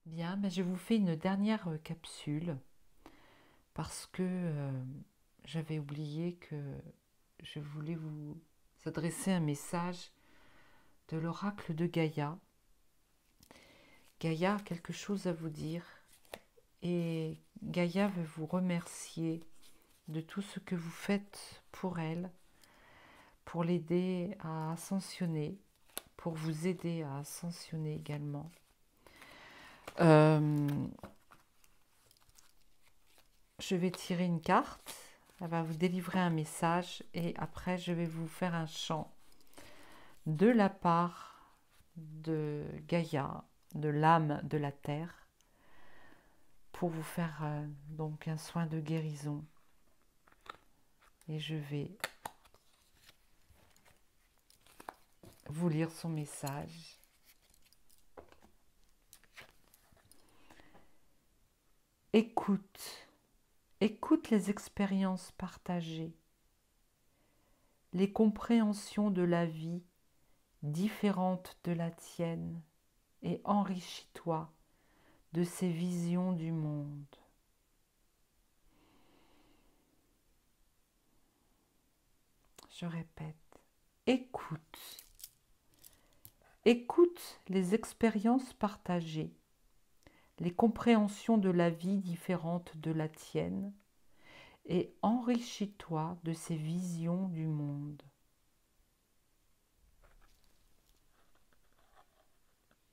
Bien, mais je vous fais une dernière capsule parce que j'avais oublié que je voulais vous adresser un message de l'oracle de Gaïa. Gaïa a quelque chose à vous dire et Gaïa veut vous remercier de tout ce que vous faites pour elle, pour l'aider à ascensionner, pour vous aider à ascensionner également. Euh, je vais tirer une carte, elle va vous délivrer un message et après je vais vous faire un chant de la part de Gaïa, de l'âme de la terre, pour vous faire donc un soin de guérison. Et je vais vous lire son message. Écoute, écoute les expériences partagées, les compréhensions de la vie différentes de la tienne et enrichis-toi de ces visions du monde. Je répète, écoute, écoute les expériences partagées, les compréhensions de la vie différentes de la tienne et enrichis-toi de ces visions du monde.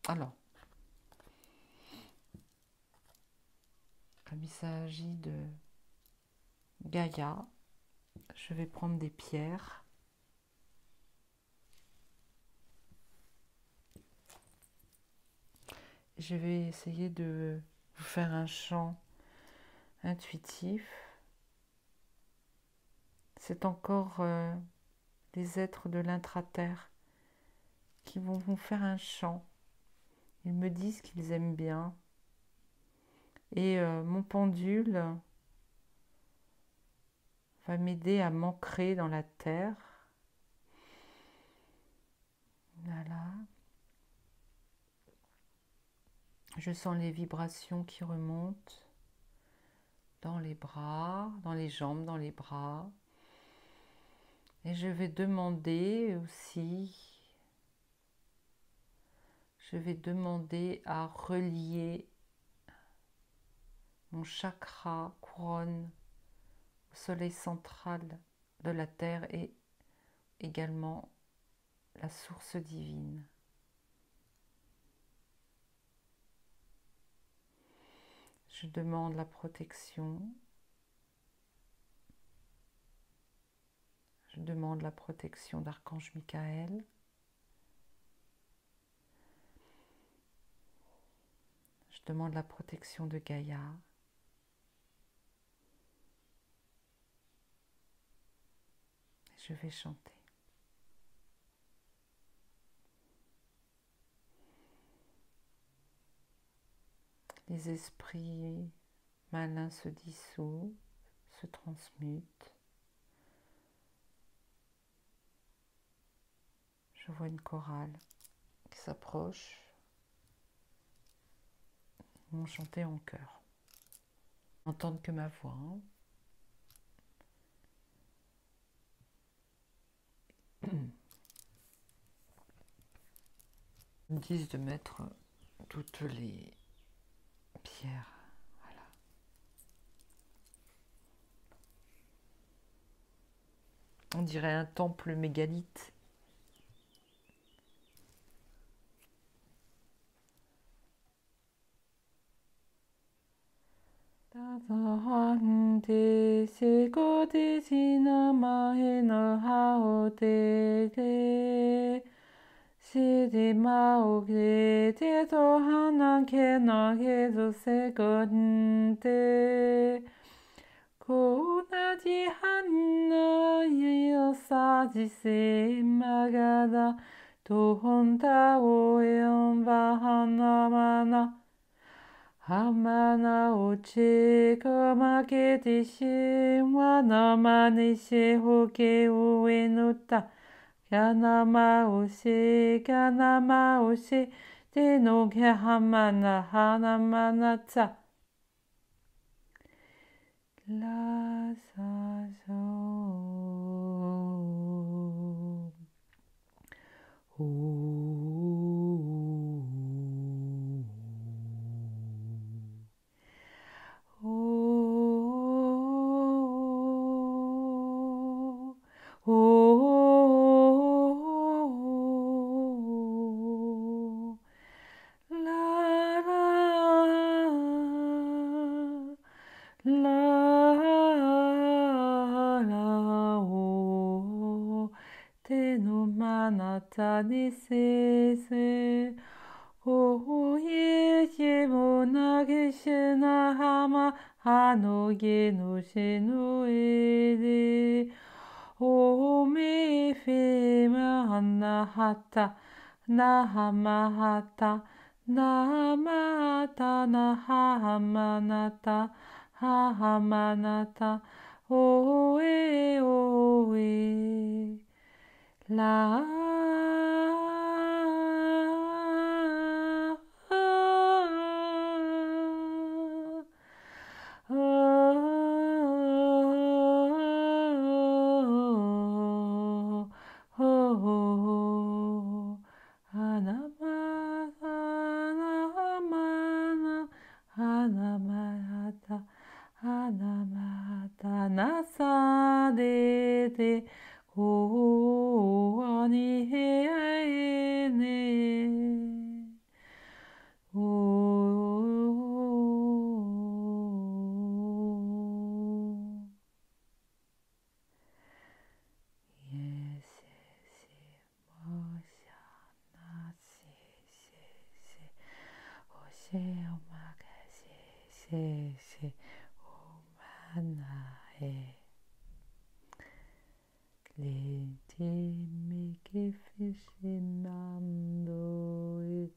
Alors, comme il s'agit de Gaïa, je vais prendre des pierres. Je vais essayer de vous faire un chant intuitif. C'est encore les êtres de l'intra-terre qui vont vous faire un chant. Ils me disent qu'ils aiment bien. Et mon pendule va m'aider à m'ancrer dans la terre. Voilà. Je sens les vibrations qui remontent dans les bras, dans les jambes, dans les bras. Et je vais demander aussi, à relier mon chakra couronne au soleil central de la terre et également la source divine. Je demande la protection. Je demande la protection d'Archange Michael. Je demande la protection de Gaïa. Je vais chanter. Les esprits malins se dissouent, se transmutent. Je vois une chorale qui s'approche. Ils vont chanter en chœur. N'entendre que ma voix. Ils me disent de mettre toutes les pierres. Voilà. On dirait un temple mégalithe. Tadahante sekote sinamahena haotele Sidimauke teto hanake nagezo sekonte Konadi hanna yosaji se magada Tohonta oeon vahana mana Hamana oche komake tishi wana manishe hoke uenuta Kanama oshe te no ge hamana hana manata. La sa so. Te no manata ni se se. O ye ye mo nage shina hama hano ge no shino ere. O me fe ma hana hata na hama hata na mata na hamanata hamanata o e la Hanamata nasa de te ko ani he ne yes Hanae Letemi che fishinando e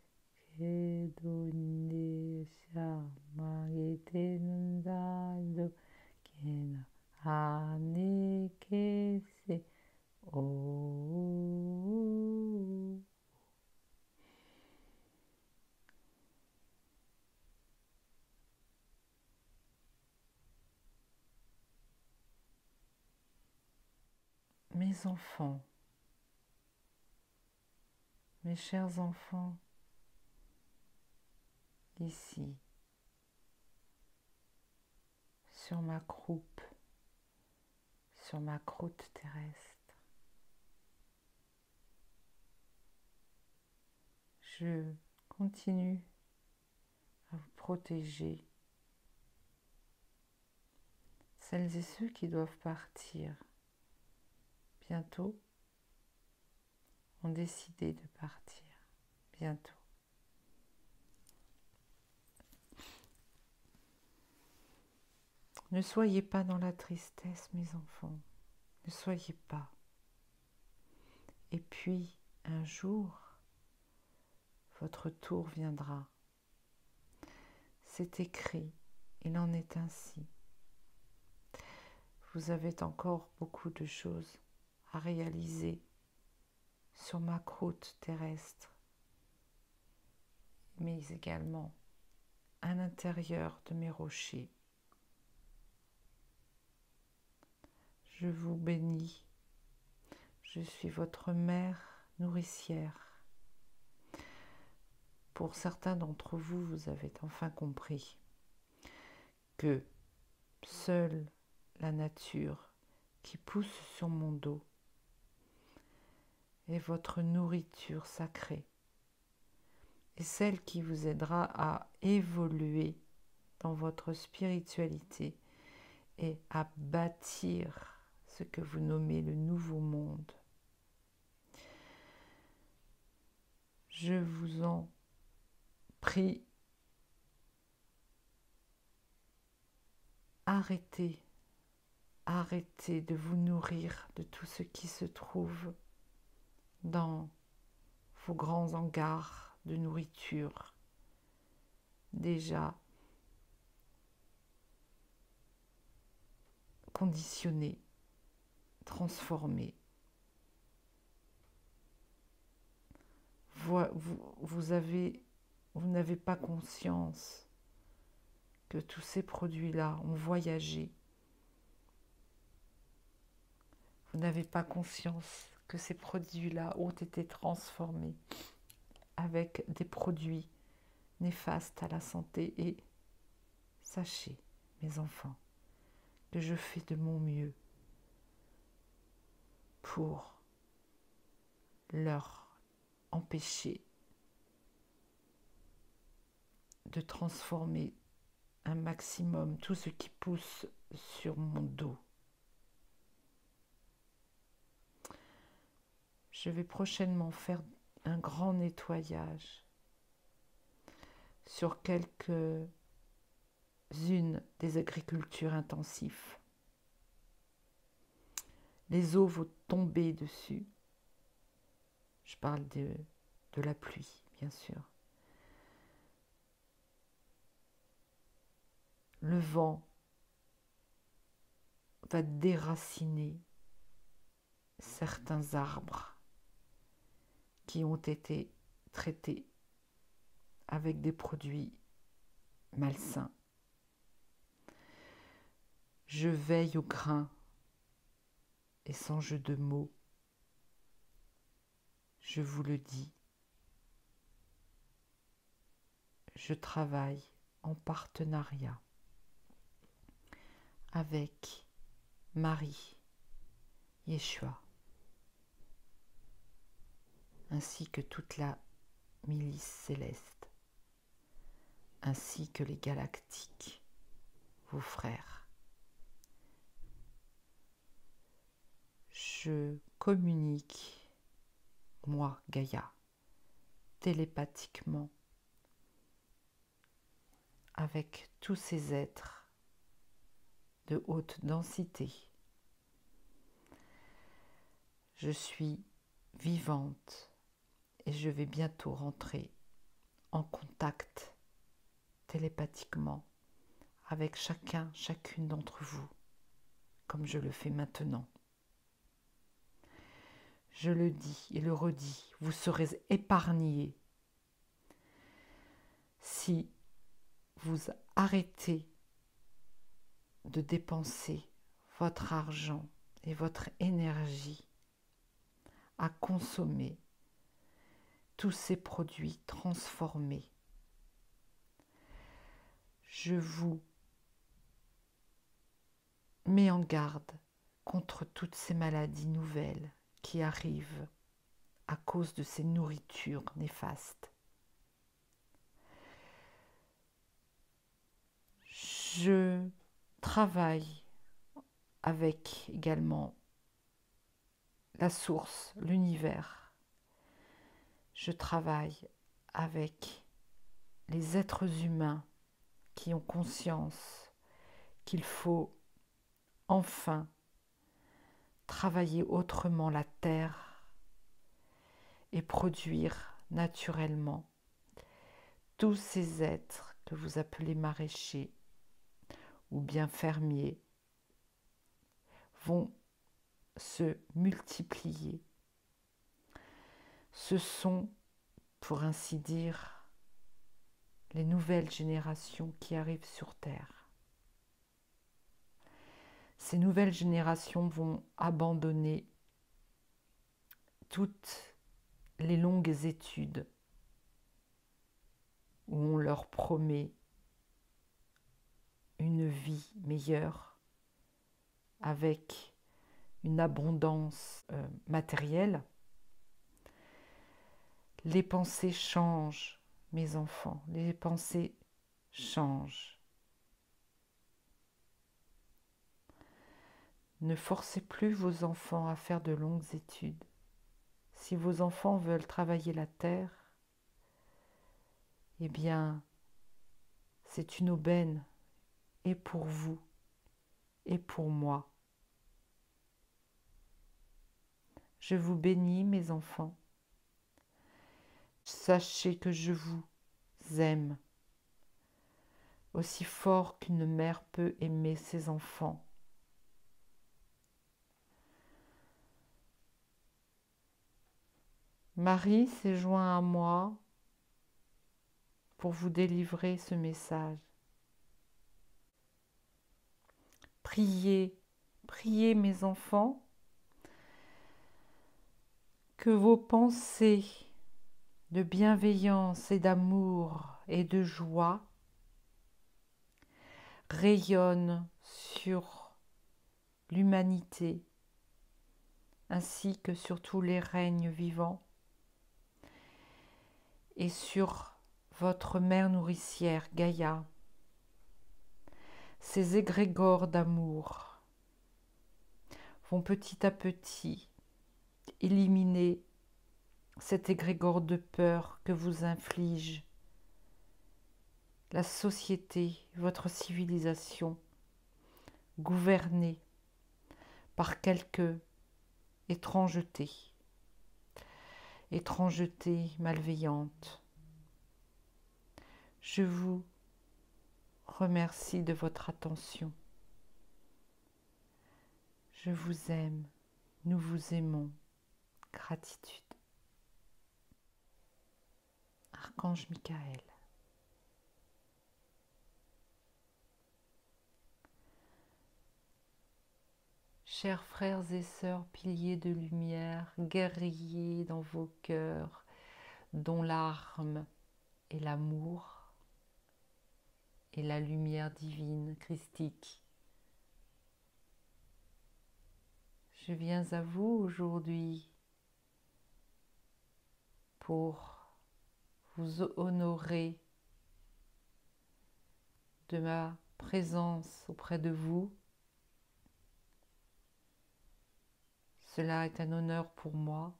che donde siamo e tenendo che na ane che se oh. Mes enfants, mes chers enfants, ici, sur ma croupe, sur ma croûte terrestre, je continue à vous protéger, celles et ceux qui doivent partir bientôt ont décidé de partir bientôt. Ne soyez pas dans la tristesse, mes enfants, ne soyez pas. Et puis, un jour, votre tour viendra. C'est écrit, il en est ainsi. Vous avez encore beaucoup de choses à réaliser sur ma croûte terrestre, mais également à l'intérieur de mes rochers. Je vous bénis, je suis votre mère nourricière. Pour certains d'entre vous, vous avez enfin compris que seule la nature qui pousse sur mon dos est votre nourriture sacrée et celle qui vous aidera à évoluer dans votre spiritualité et à bâtir ce que vous nommez le nouveau monde. Je vous en prie, arrêtez de vous nourrir de tout ce qui se trouve dans vos grands hangars de nourriture déjà conditionnés, transformés. Vous avez vous n'avez pas conscience que tous ces produits-là ont voyagé. Vous n'avez pas conscience que ces produits-là ont été transformés avec des produits néfastes à la santé. Et sachez, mes enfants, que je fais de mon mieux pour leur empêcher de transformer un maximum tout ce qui pousse sur mon dos. Je vais prochainement faire un grand nettoyage sur quelques-unes des agricultures intensives. Les eaux vont tomber dessus. Je parle de la pluie, bien sûr. Le vent va déraciner certains arbres qui ont été traités avec des produits malsains. Je veille au grain et sans jeu de mots, je vous le dis, je travaille en partenariat avec Marie Yeshua, ainsi que toute la milice céleste, ainsi que les galactiques, vos frères. Je communique, moi, Gaïa, télépathiquement avec tous ces êtres de haute densité. Je suis vivante et je vais bientôt rentrer en contact télépathiquement avec chacune d'entre vous, comme je le fais maintenant. Je le dis et le redis, vous serez épargnés si vous arrêtez de dépenser votre argent et votre énergie à consommer tous ces produits transformés. Je vous mets en garde contre toutes ces maladies nouvelles qui arrivent à cause de ces nourritures néfastes. Je travaille avec également la source, l'univers. Je travaille avec les êtres humains qui ont conscience qu'il faut enfin travailler autrement la terre et produire naturellement. Tous ces êtres que vous appelez maraîchers ou bien fermiers vont se multiplier. Ce sont, pour ainsi dire, les nouvelles générations qui arrivent sur Terre. Ces nouvelles générations vont abandonner toutes les longues études où on leur promet une vie meilleure avec une abondance matérielle. Les pensées changent, mes enfants, les pensées changent. Ne forcez plus vos enfants à faire de longues études. Si vos enfants veulent travailler la terre, eh bien, c'est une aubaine, et pour vous, et pour moi. Je vous bénis, mes enfants. Sachez que je vous aime aussi fort qu'une mère peut aimer ses enfants. Marie s'est joint à moi pour vous délivrer ce message. Priez, priez mes enfants, que vos pensées de bienveillance et d'amour et de joie rayonnent sur l'humanité ainsi que sur tous les règnes vivants et sur votre mère nourricière Gaïa. Ces égrégores d'amour vont petit à petit éliminer cet égrégore de peur que vous inflige la société, votre civilisation, gouvernée par quelque étrangeté malveillante. Je vous remercie de votre attention. Je vous aime, nous vous aimons. Gratitude. Archange Michael. Chers frères et sœurs, piliers de lumière, guerriers dans vos cœurs, dont l'arme est l'amour et la lumière divine christique. Je viens à vous aujourd'hui pour vous honorer de ma présence auprès de vous. Cela est un honneur pour moi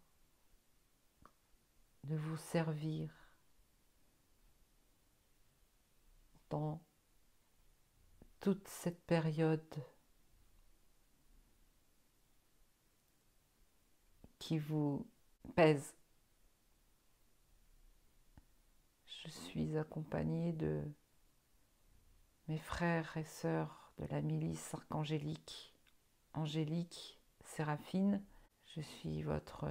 de vous servir dans toute cette période qui vous pèse. Je suis accompagnée de mes frères et sœurs de la milice archangélique, Angélique, Séraphine. Je suis votre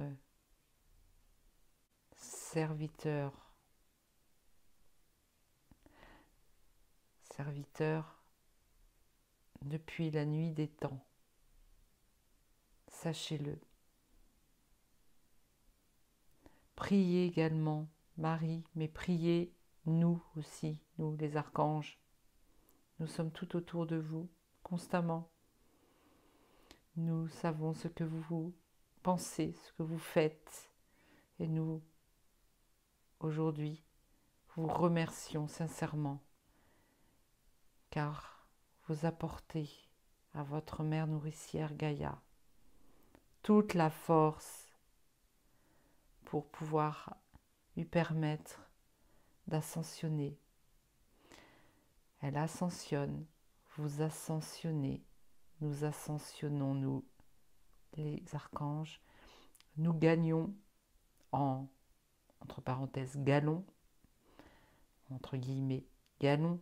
serviteur depuis la nuit des temps. Sachez-le. Priez également Marie, mais priez nous aussi, nous les archanges. Nous sommes tout autour de vous, constamment. Nous savons ce que vous pensez, ce que vous faites. Et nous, aujourd'hui, vous remercions sincèrement, car vous apportez à votre mère nourricière Gaïa toute la force pour pouvoir lui permettre d'ascensionner. Elle ascensionne, vous ascensionnez, nous ascensionnons, nous, les archanges, nous gagnons entre parenthèses, galons, entre guillemets, galons,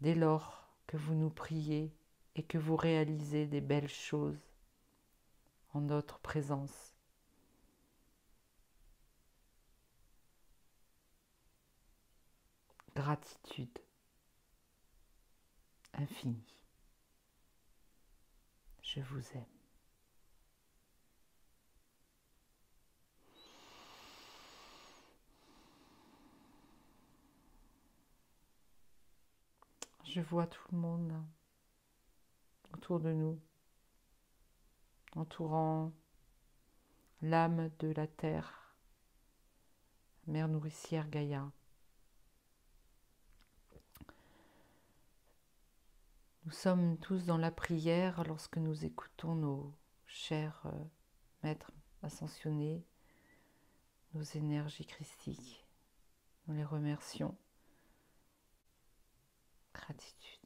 dès lors que vous nous priez et que vous réalisez des belles choses en notre présence. Gratitude infinie. Je vous aime. Je vois tout le monde autour de nous, entourant l'âme de la terre, mère nourricière Gaïa. Nous sommes tous dans la prière lorsque nous écoutons nos chers maîtres ascensionnés, nos énergies christiques. Nous les remercions. Gratitude.